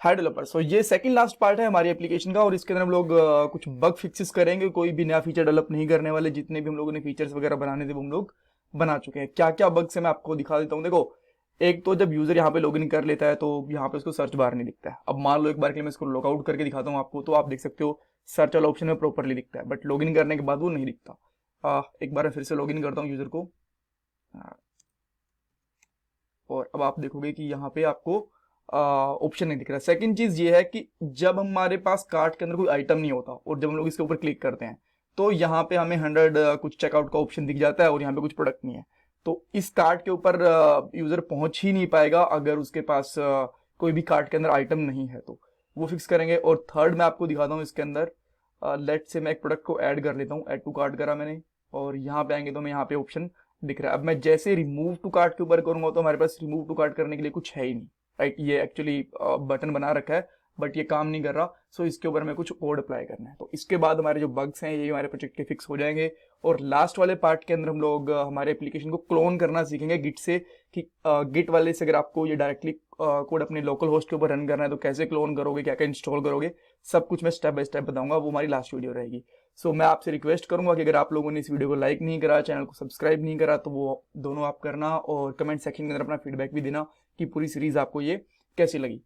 हाय developer. सो ये second last part है हमारी एप्लीकेशन का और इसके अंदर हम लोग कुछ बग फिक्सेस करेंगे। कोई भी नया फीचर डेवलप नहीं करने वाले, जितने भी हम लोगों ने फीचर्स वगैरह बनाने थे वो हम लोग बना चुके हैं। क्या क्या बग्स है मैं आपको दिखा देता हूँ। देखो, एक तो जब यूजर यहाँ पे लॉगिन कर लेता है तो यहाँ पे उसको सर्च बार नहीं दिखता है। अब मान लो एक बार के लिए मैं इसको लॉगआउट करके दिखाता हूँ आपको, तो आप देख सकते हो सर्च वाला ऑप्शन में प्रॉपरली दिखता है, बट लॉगिन करने के बाद वो नहीं दिखता। एक बार मैं फिर से लॉगिन करता हूँ यूजर को, और अब आप देखोगे कि यहाँ पे आपको ऑप्शन नहीं दिख रहा। सेकंड चीज ये है कि जब हमारे पास कार्ट के अंदर कोई आइटम नहीं होता और जब हम लोग इसके ऊपर क्लिक करते हैं तो यहाँ पे हमें 100 कुछ चेकआउट का ऑप्शन दिख जाता है और यहाँ पे कुछ प्रोडक्ट नहीं है। तो इस कार्ट के ऊपर यूजर पहुंच ही नहीं पाएगा अगर उसके पास कोई भी कार्ट के अंदर आइटम नहीं है। तो वो फिक्स करेंगे। और थर्ड मैं आपको दिखाता हूँ इसके अंदर, लेट से मैं एक प्रोडक्ट को ऐड कर लेता हूँ। ऐड टू कार्ट करा मैंने और यहाँ पे आएंगे तो मैं यहाँ पे ऑप्शन दिख रहा है। अब मैं जैसे रिमूव टू कार्ट के ऊपर करूंगा तो हमारे पास रिमूव टू कार्ट करने के लिए कुछ है ही नहीं, राइट। ये एक्चुअली बटन बना रखा है बट ये काम नहीं कर रहा। सो इसके ऊपर हमें कुछ कोड अप्लाई करना है। तो इसके बाद हमारे जो बग्स हैं ये हमारे प्रोजेक्ट के फिक्स हो जाएंगे। और लास्ट वाले पार्ट के अंदर हम लोग हमारे एप्लीकेशन को क्लोन करना सीखेंगे गिट से, कि गिट वाले से अगर आपको ये डायरेक्टली कोड अपने लोकल होस्ट के ऊपर रन करना है तो कैसे क्लोन करोगे, क्या क्या इंस्टॉल करोगे, सब कुछ मैं स्टेप बाय स्टेप बताऊंगा। वो हमारी लास्ट वीडियो रहेगी। सो मैं आपसे रिक्वेस्ट करूंगा कि अगर आप लोगों ने इस वीडियो को लाइक नहीं करा, चैनल को सब्सक्राइब नहीं करा, तो वो दोनों आप करना और कमेंट सेक्शन के अंदर अपना फीडबैक भी देना कि पूरी सीरीज आपको ये कैसी लगी।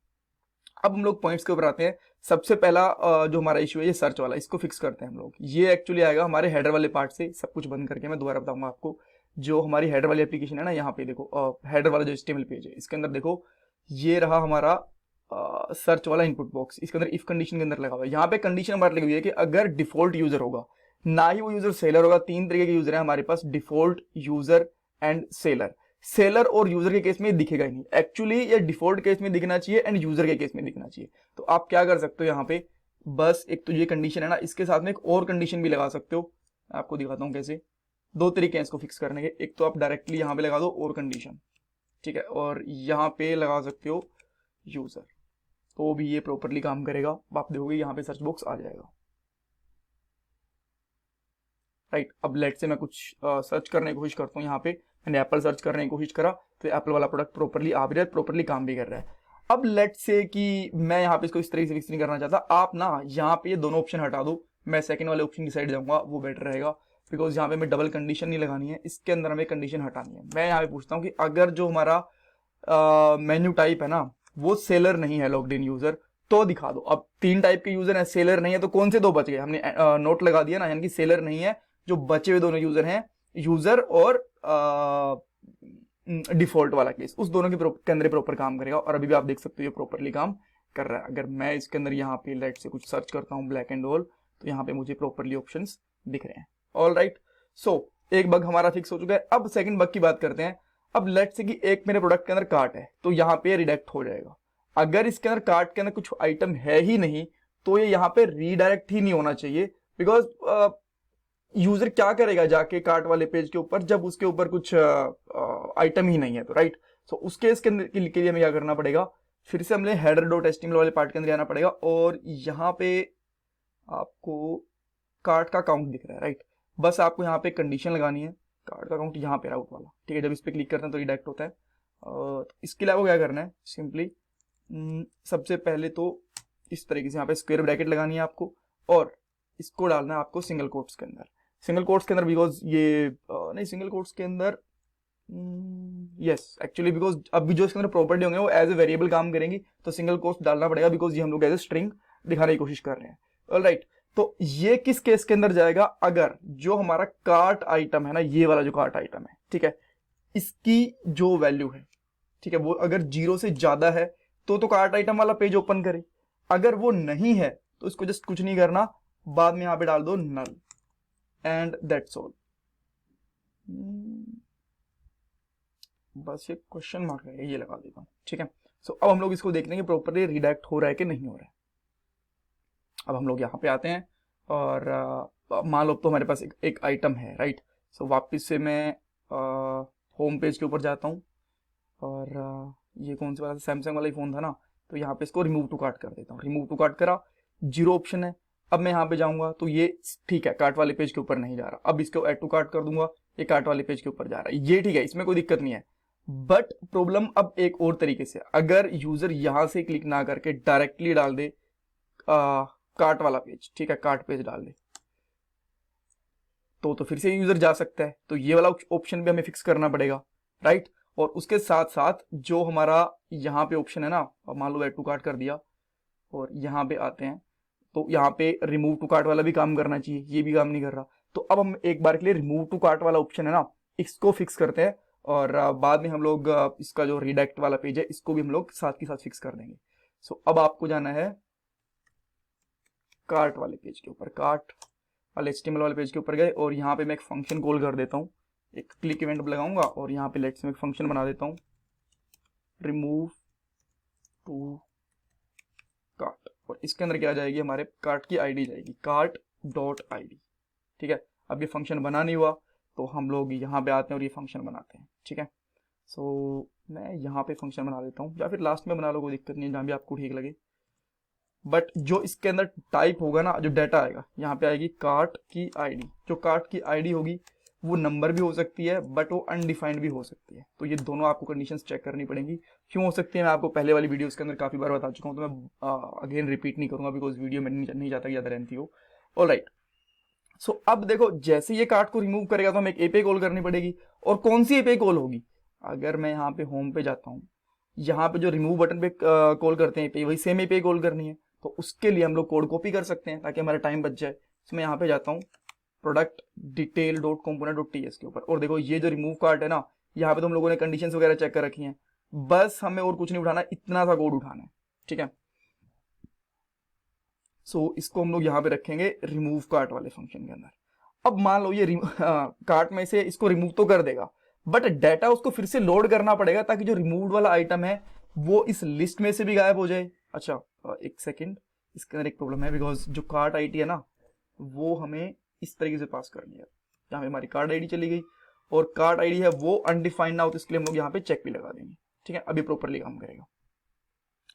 अब हम लोग पॉइंट्स के ऊपर आते हैं। सबसे पहला जो हमारा इशू है ये सर्च वाला, इसको फिक्स करते हैं हम लोग। ये एक्चुअली आएगा हमारे हेडर वाले पार्ट से। सब कुछ बंद करके मैं दोबारा बताऊंगा आपको। जो हमारी हेडर वाली एप्लीकेशन है ना, यहाँ पे देखो हेडर वाला जो HTML पेज है इसके अंदर देखो, ये रहा हमारा सर्च वाला इनपुट बॉक्स। इसके अंदर इफ कंडीशन के अंदर लगा हुआ है। यहाँ पे कंडीशन हमारी लगी हुई है कि अगर डिफॉल्ट यूजर होगा, ना ही वो यूजर सेलर होगा। तीन तरीके के यूजर है हमारे पास, default, user and seller. Seller और यूजर के केस में दिखेगा ही नहीं। एक्चुअली ये डिफॉल्ट केस में दिखना चाहिए एंड यूजर के केस में दिखना चाहिए। तो आप क्या कर सकते हो यहाँ पे, बस एक तो ये कंडीशन है ना, इसके साथ में एक और कंडीशन भी लगा सकते हो। आपको दिखाता हूँ कैसे। दो तरीके हैं इसको फिक्स करने के। एक तो आप डायरेक्टली यहाँ पे लगा दो और कंडीशन, ठीक है, और यहाँ पे लगा सकते हो यूजर, तो भी ये प्रॉपरली काम करेगा। आप देखोगे यहाँ पे सर्च बॉक्स आ जाएगा, राइट। अब लेट से मैं कुछ सर्च करने की कोशिश करता हूँ। यहाँ पे मैंने एप्पल सर्च करने की कोशिश करा तो एप्पल वाला प्रोडक्ट प्रॉपरली आ भी रहा है, प्रॉपरली काम भी कर रहा है। अब लेट से कि मैं यहाँ पे इसको इस तरीके से फिक्स नहीं करना चाहता। आप ना यहाँ पे ये दोनों ऑप्शन हटा दो, मैं सेकंड वाले ऑप्शन की साइड जाऊंगा, वो बेटर रहेगा। बिकॉज यहाँ पे मैं डबल कंडीशन नहीं लगानी है, इसके अंदर हमें कंडीशन हटानी है। मैं यहाँ पे पूछता हूँ कि अगर जो हमारा मेन्यू टाइप है ना वो सेलर नहीं है, लॉग्ड इन यूजर, तो दिखा दो। अब तीन टाइप के यूजर है, सेलर नहीं है, तो कौन से दो बच गए? हमने नोट लगा दिया ना, यानी कि सेलर नहीं है। जो बचे हुए दोनों यूजर हैं, यूजर और डिफॉल्ट वाला केस, उस दोनों के अंदर प्रॉपर काम करेगा। और अभी भी आप देख सकते हो ये प्रॉपरली काम कर रहा है। अगर मैं इसके अंदर यहाँ पे लेट से कुछ सर्च करता हूँ ब्लैक एंड ऑल, तो यहाँ पे मुझे प्रॉपरली ऑप्शंस दिख रहे हैं। All right. सो एक बग हमारा फिक्स हो चुका है। अब सेकंड बग की बात करते हैं। अब लेट से कि एक मेरे प्रोडक्ट के अंदर कार्ट है तो यहाँ पे रिडायरेक्ट हो जाएगा। अगर इसके अंदर कार्ट के अंदर कुछ आइटम है ही नहीं तो ये यहाँ पे रीडायरेक्ट ही नहीं होना चाहिए। बिकॉज यूजर क्या करेगा जाके कार्ट वाले पेज के ऊपर जब उसके ऊपर कुछ आइटम ही नहीं है, तो राइट। सो उस केस के लिए हमें क्या करना पड़ेगा, फिर से हमें हेडर डॉट एचटीएमएल वाले पार्ट के अंदर आना पड़ेगा और यहाँ पे आपको कार्ट का काउंट दिख रहा है, राइट। बस आपको यहाँ पे कंडीशन लगानी है, कार्ट का काउंट यहाँ पे राउट वाला, ठीक है। जब इस पे क्लिक करते हैं तो रिडायरेक्ट होता है। और इसके लिए आपको क्या करना है, सिंपली सबसे पहले तो इस तरीके से यहाँ पे स्क्वायर ब्रैकेट लगानी है आपको और इसको डालना है आपको सिंगल कोट्स के अंदर। सिंगल कोट्स के अंदर बिकॉज ये नहीं, सिंगल कोट्स के अंदर यस, एक्चुअली बिकॉज अभी जो इसके अंदर प्रॉपर्टी होंगे वो एज ए वेरिएबल काम करेंगी, तो सिंगल कोट्स डालना पड़ेगा बिकॉज ये हम लोग एज ए स्ट्रिंग दिखाने की कोशिश कर रहे हैं। ऑलराइट। तो ये किस केस के अंदर जाएगा, अगर जो हमारा कार्ट आइटम है ना, ये वाला जो कार्ट आइटम है, ठीक है, इसकी जो वैल्यू है, ठीक है, वो अगर 0 से ज्यादा है तो कार्ट आइटम वाला पेज ओपन करे। अगर वो नहीं है तो इसको जस्ट कुछ नहीं करना, बाद में यहां पे डाल दो नल एंड दैट्स ऑल। बस ये क्वेश्चन मार्क है, ये लगा देता हूं, ठीक है। सो अब हम लोग इसको देख लेंगे प्रॉपर्ली रिडायरेक्ट हो रहा है कि नहीं हो रहा है। अब हम लोग यहाँ पे आते हैं और मान लो तो हमारे पास एक आइटम है, राइट। सो वापस से मैं होम पेज के ऊपर जाता हूँ और ये कौन सा वाला, सैमसंग वाला ही फोन था ना, तो यहाँ पे इसको रिमूव टू कार्ट कर देता हूँ। रिमूव टू कार्ट करा, 0 ऑप्शन है। अब मैं यहाँ पे जाऊंगा तो ये ठीक है, कार्ट वाले पेज के ऊपर नहीं जा रहा। अब इसको ऐड टू कार्ट कर दूंगा, ये कार्ट वाले पेज के ऊपर जा रहा है, ये ठीक है, इसमें कोई दिक्कत नहीं है। बट प्रॉब्लम अब एक और तरीके से, अगर यूजर यहां से क्लिक ना करके डायरेक्टली डाल दे कार्ट वाला पेज, ठीक है, कार्ट पेज डाल दे, तो फिर से यूजर जा सकता है। तो ये वाला ऑप्शन भी हमें फिक्स करना पड़ेगा, राइट। और उसके साथ साथ जो हमारा यहाँ पे ऑप्शन है ना, मान लो ऐड टू कार्ट कर दिया और यहाँ पे आते हैं, तो यहाँ पे रिमूव टू कार्ट वाला भी काम करना चाहिए, ये भी काम नहीं कर रहा। तो अब हम एक बार के लिए रिमूव टू कार्ट वाला ऑप्शन है ना, इसको फिक्स करते हैं, और बाद में हम लोग इसका जो रिडायरेक्ट वाला पेज है इसको भी हम लोग साथ के साथ फिक्स कर देंगे। सो अब आपको जाना है कार्ट वाले पेज के ऊपर, कार्ट वाले HTML वाले पेज के ऊपर गए, और यहाँ पे मैं एक फंक्शन कॉल कर देता हूँ, एक क्लिक इवेंट लगाऊंगा, और यहाँ पे लेट्स में एक फंक्शन बना देता हूँ, रिमूव टू कार्ट, और इसके अंदर क्या जाएगी, हमारे कार्ट की आईडी जाएगी, कार्ट डॉट आईडी, ठीक है। अब ये फंक्शन बना नहीं हुआ, तो हम लोग यहाँ पे आते हैं और ये फंक्शन बनाते हैं, ठीक है। सो मैं यहाँ पे फंक्शन बना देता हूँ, या फिर लास्ट में बना लो, कोई दिक्कत नहीं है, जहाँ भी आपको ठीक लगे। बट जो इसके अंदर टाइप होगा ना, जो डाटा आएगा, यहाँ पे आएगी कार्ट की आईडी। जो कार्ट की आईडी होगी वो नंबर भी हो सकती है, बट वो अनडिफाइंड भी हो सकती है। तो ये दोनों आपको कंडीशंस चेक करनी पड़ेंगी। क्यों हो सकती है, मैं आपको पहले वाली वीडियोस के अंदर काफी बार बता चुका हूँ, तो मैं अगेन रिपीट नहीं करूंगा, बिकॉज वीडियो में नहीं चाहता कि ज्यादा लेंथी हो। ऑलराइट, सो अब देखो, जैसे ये कार्ट को रिमूव करेगा तो हमें एक एपीआई कॉल करनी पड़ेगी। और कौन सी एपीआई कॉल होगी, अगर मैं यहाँ पे होम पे जाता हूँ, यहाँ पे जो रिमूव बटन पे कॉल करते हैं एपीआई, वही सेम एपीआई कॉल करनी है। तो उसके लिए हम लोग कोड कॉपी कर सकते हैं ताकि हमारा टाइम बच जाए। तो मैं यहाँ पे जाता हूँ product detail dot component dot TS के ऊपर, और देखो ये जो रिमूव कार्ट है ना, यहाँ पे तो हम लोगों ने कंडीशंस वगैरह चेक कर रखी हैं, बस हमें और कुछ नहीं उठाना, इतना सा कोड उठाना है, ठीक है। सो इसको हम लोग यहाँ पे रखेंगे रिमूव कार्ट वाले फंक्शन के अंदर। अब मान लो ये कार्ट में से इसको रिमूव तो कर देगा, बट डाटा उसको फिर से लोड करना पड़ेगा ताकि जो रिमूव्ड वाला आइटम है वो इस लिस्ट में से भी गायब हो जाए। अच्छा एक सेकेंड, इसके अंदर एक प्रॉब्लम है, बिकॉज जो कार्ट आईडी है ना, वो हमें इस तरीके से पास करनी है। यहाँ पे हमारी कार्ड आईडी चली गई, और कार्ड आईडी है वो अनडिफाइंड ना हो, तो इसके लिए हम लोग यहाँ पे चेक भी लगा देंगे, ठीक है। अभी प्रॉपरली काम करेगा।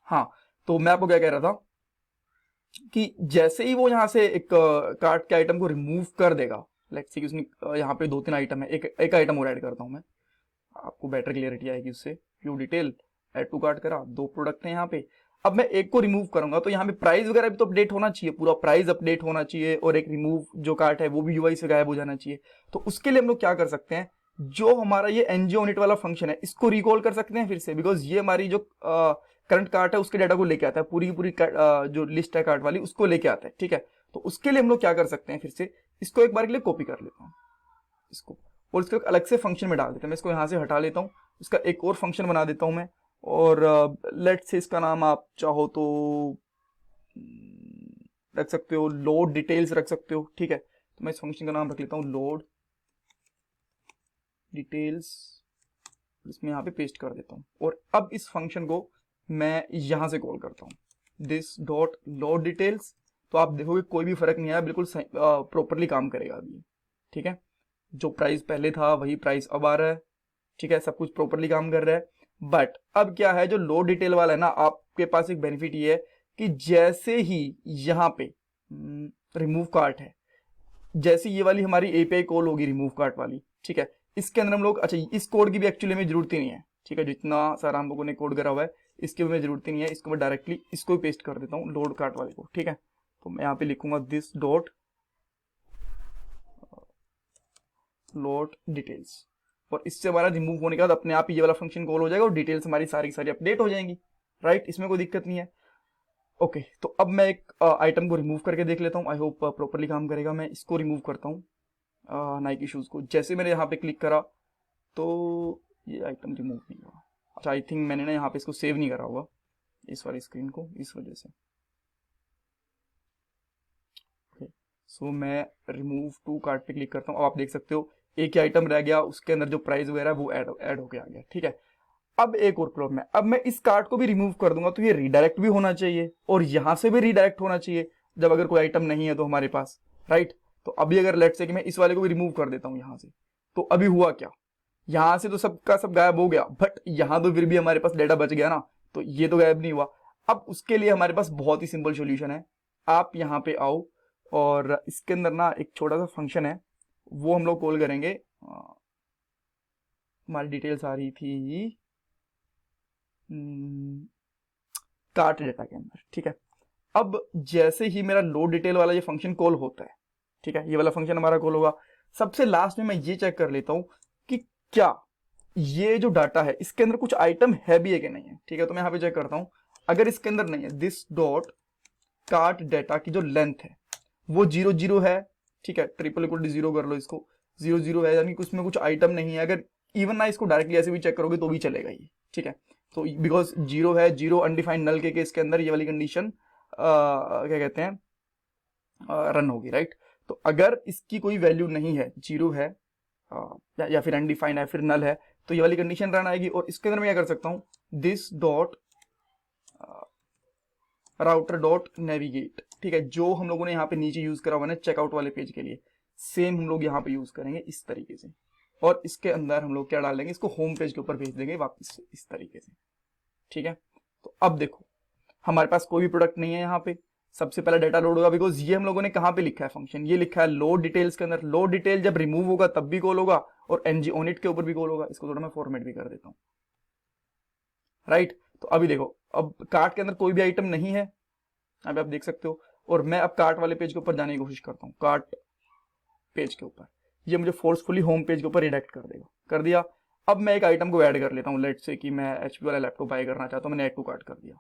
हाँ, तो मैं आपको क्या कह रहा था कि जैसे ही वो यहाँ से एक कार्ट के आइटम को रिमूव कर देगा, लेट्स सी उसने यहाँ पे 2-3 आइटम है, एक आइटम और ऐड करता हूँ मैं, आपको बेटर क्लियरिटी आएगी उससे। View detail add to cart करा, 2 प्रोडक्ट है यहाँ पे। अब मैं एक को रिमूव करूंगा तो यहाँ पे प्राइस वगैरह भी तो अपडेट होना चाहिए, पूरा प्राइस अपडेट होना चाहिए, और एक रिमूव जो कार्ट है वो भी यूआई से गायब हो जाना चाहिए। तो उसके लिए हम लोग क्या कर सकते हैं, जो हमारा ये ngOnIt वाला फंक्शन है इसको रिकॉल कर सकते हैं फिर से, बिकॉज ये हमारी जो करंट कार्ट है उसके डाटा को लेके आता है, पूरी की पूरी जो लिस्ट है कार्ट वाली उसको लेके आता है, ठीक है। तो उसके लिए हम लोग क्या कर सकते हैं, फिर से इसको एक बार के लिए कॉपी कर लेता हूँ इसको, और इसको एक अलग से फंक्शन में डाल देता हूँ। मैं इसको यहाँ से हटा लेता हूँ, इसका एक और फंक्शन बना देता हूँ मैं, और लेट्स से इसका नाम आप चाहो तो रख सकते हो, लोड डिटेल्स रख सकते हो, ठीक है। तो मैं इस फंक्शन का नाम रख लेता हूँ लोड डिटेल्स, इसमें यहाँ पे पेस्ट कर देता हूँ, और अब इस फंक्शन को मैं यहाँ से कॉल करता हूँ दिस डॉट लोड डिटेल्स। तो आप देखोगे कोई भी फर्क नहीं आया, बिल्कुल प्रॉपरली काम करेगा अभी, ठीक है। जो प्राइस पहले था वही प्राइस अब आ रहा है, ठीक है, सब कुछ प्रॉपरली काम कर रहा है। बट अब क्या है, जो लोड डिटेल वाला है ना, आपके पास एक बेनिफिट ये है कि जैसे ही यहाँ पे रिमूव कार्ट है, जैसे ये वाली हमारी एपीआई कॉल होगी रिमूव कार्ट वाली, ठीक है, इसके अंदर हम लोग, अच्छा इस कोड की भी एक्चुअली में जरूरत ही नहीं है, ठीक है, जितना सारा हम लोगों ने कोड करा हुआ है इसकी भी जरूरत ही नहीं है। इसको मैं डायरेक्टली इसको ही पेस्ट कर देता हूँ लोड कार्ट वाले को, ठीक है। तो मैं यहाँ पे लिखूंगा दिस डॉट लोड डिटेल्स, और इससे हमारा रिमूव होने के बाद अपने आप ही ये वाला फंक्शन कॉल हो जाएगा और डिटेल्स हमारी सारी सारी अपडेट हो जाएंगी, राइट, इसमें कोई दिक्कत नहीं है। ओके, तो अब मैं एक आइटम को रिमूव करके देख लेता हूँ, आई होप प्रॉपरली काम करेगा। मैं इसको रिमूव करता हूँ, नाइकी शूज को। जैसे मैंने यहाँ पे क्लिक करा तो ये आइटम रिमूव नहीं हुआ। अच्छा, आई थिंक मैंने ना यहाँ पे इसको सेव नहीं करा होगा, इस वाली स्क्रीन को, इस वजह से। सो मैं रिमूव टू कार्ट पे क्लिक करता हूँ। अब आप देख सकते हो एक ही आइटम रह गया, उसके अंदर जो प्राइस वगैरह वो ऐड होके आ गया, ठीक है। अब एक और प्रॉब्लम है, अब मैं इस कार्ट को भी रिमूव कर दूंगा तो ये रीडायरेक्ट भी होना चाहिए, और यहां से भी रीडायरेक्ट होना चाहिए जब अगर कोई आइटम नहीं है तो हमारे पास, राइट। तो अभी अगर लेट्स से कि मैं इस वाले को भी रिमूव कर देता हूँ यहाँ से, तो अभी हुआ क्या, यहां से तो सबका सब गायब हो गया, बट यहां तो फिर भी हमारे पास डेटा बच गया ना, तो ये तो गायब नहीं हुआ। अब उसके लिए हमारे पास बहुत ही सिंपल सोल्यूशन है। आप यहाँ पे आओ, और इसके अंदर ना एक छोटा सा फंक्शन है, वो हम लोग कॉल करेंगे हमारी डिटेल्स आ रही थी कार्ट डेटा के अंदर, ठीक है। अब जैसे ही मेरा लोड डिटेल वाला ये फंक्शन कॉल होता है, ठीक है, ये वाला फंक्शन हमारा कॉल होगा, सबसे लास्ट में मैं ये चेक कर लेता हूं कि क्या ये जो डाटा है इसके अंदर कुछ आइटम है भी है कि नहीं है, ठीक है। तो मैं यहाँ पे चेक करता हूं, अगर इसके अंदर नहीं है, दिस डॉट कार्ट डेटा की जो लेंथ है वो 0 है, ठीक है, ट्रिपल इक्वल टू 0 कर लो इसको, 0 है, यानी कि उसमें कुछ आइटम नहीं है। अगर इवन ना इसको डायरेक्टली ऐसे भी चेक करोगे तो भी चलेगा ये, ठीक है। तो बिकॉज 0 है, 0 अनडिफाइंड नल के केस के अंदर ये वाली कंडीशन क्या कहते हैं रन होगी, राइट। तो अगर इसकी कोई वैल्यू नहीं है, 0 है या फिर अनडिफाइंड है, फिर नल है, तो ये वाली कंडीशन रन आएगी। और इसके अंदर मैं क्या कर सकता हूं, this dot router dot navigate, ठीक है, जो हम लोगों ने यहाँ पे नीचे यूज करा हुआ है चेकआउट वाले पेज के लिए, सेम हम लोग यहाँ पे यूज करेंगे इस तरीके से। और इसके अंदर हम लोग क्या डाल देंगे, इसको होम पेज के ऊपर भेज देंगे वापस इस तरीके से, ठीक है। तो अब देखो हमारे पास कोई भी प्रोडक्ट नहीं है यहाँ पे, सबसे पहला डाटा लोड होगा, बिकॉज ये हम लोगों ने कहाँ पे लिखा है फंक्शन, ये लिखा है लोड डिटेल्स के अंदर। लोड डिटेल जब रिमूव होगा तब भी कॉल होगा और एनजी ऑनिट के ऊपर भी कॉल होगा। इसको थोड़ा मैं फॉर्मेट भी कर देता हूँ, राइट। तो अभी देखो, अब कार्ट के अंदर कोई भी आइटम नहीं है, अभी आप देख सकते हो। और मैं अब कार्ट वाले पेज के ऊपर जाने की कोशिश करता हूँ, कार्ट पेज के ऊपर, ये मुझे फोर्सफुली होम पेज के ऊपर रिडायरेक्ट कर देगा, कर दिया। अब मैं एक आइटम को ऐड कर लेता हूँ, लेट से कि मैं एचपी वाला लैपटॉप बाय करना चाहता हूँ, मैंने ऐड टू कार्ट कर दिया।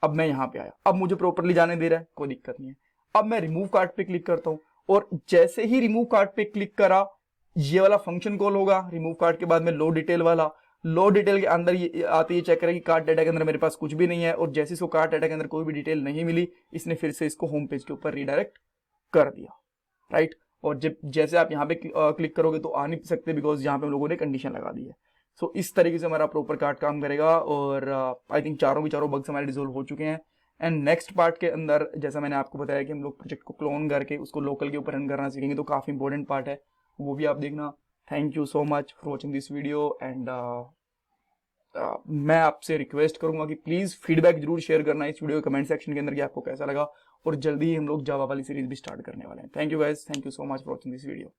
अब मैं यहाँ पे आया, अब मुझे प्रॉपरली जाने दे रहा है, कोई दिक्कत नहीं है। अब मैं रिमूव कार्ट पे क्लिक करता हूँ और जैसे ही रिमूव कार्ट पे क्लिक करा ये वाला फंक्शन कॉल होगा। रिमूव कार्ट के बाद में लोड डिटेल वाला, लोड डिटेल के अंदर ये आते ही चेक करें कि कार्ट डाटा के अंदर मेरे पास कुछ भी नहीं है। और जैसे इसको कार्ट डाटा के अंदर कोई भी डिटेल नहीं मिली, इसने फिर से इसको होम पेज के ऊपर रिडायरेक्ट कर दिया, राइट। और जब जैसे आप यहाँ पे क्लिक करोगे तो आ नहीं सकते, बिकॉज यहाँ पे हम लोगों ने कंडीशन लगा दी है। सो इस तरीके से हमारा प्रॉपर कार्ट काम करेगा। और आई थिंक चारों बग्स हमारे रिजोल्व हो चुके हैं। एंड नेक्स्ट पार्ट के अंदर जैसा मैंने आपको बताया कि हम लोग प्रोजेक्ट को क्लोन करके उसको लोकल के ऊपर रन करना सीखेंगे, तो काफ़ी इंपॉर्टेंट पार्ट है, वो भी आप देखना। Thank you so much for watching this video. And मैं आपसे रिक्वेस्ट करूंगा कि प्लीज़ फीडबैक जरूर शेयर करना इस वीडियो के कमेंट सेक्शन के अंदर कि आपको कैसा लगा। और जल्दी ही हम लोग जावा वाली सीरीज भी स्टार्ट करने वाले हैं। Thank you guys, thank you so much for watching this video.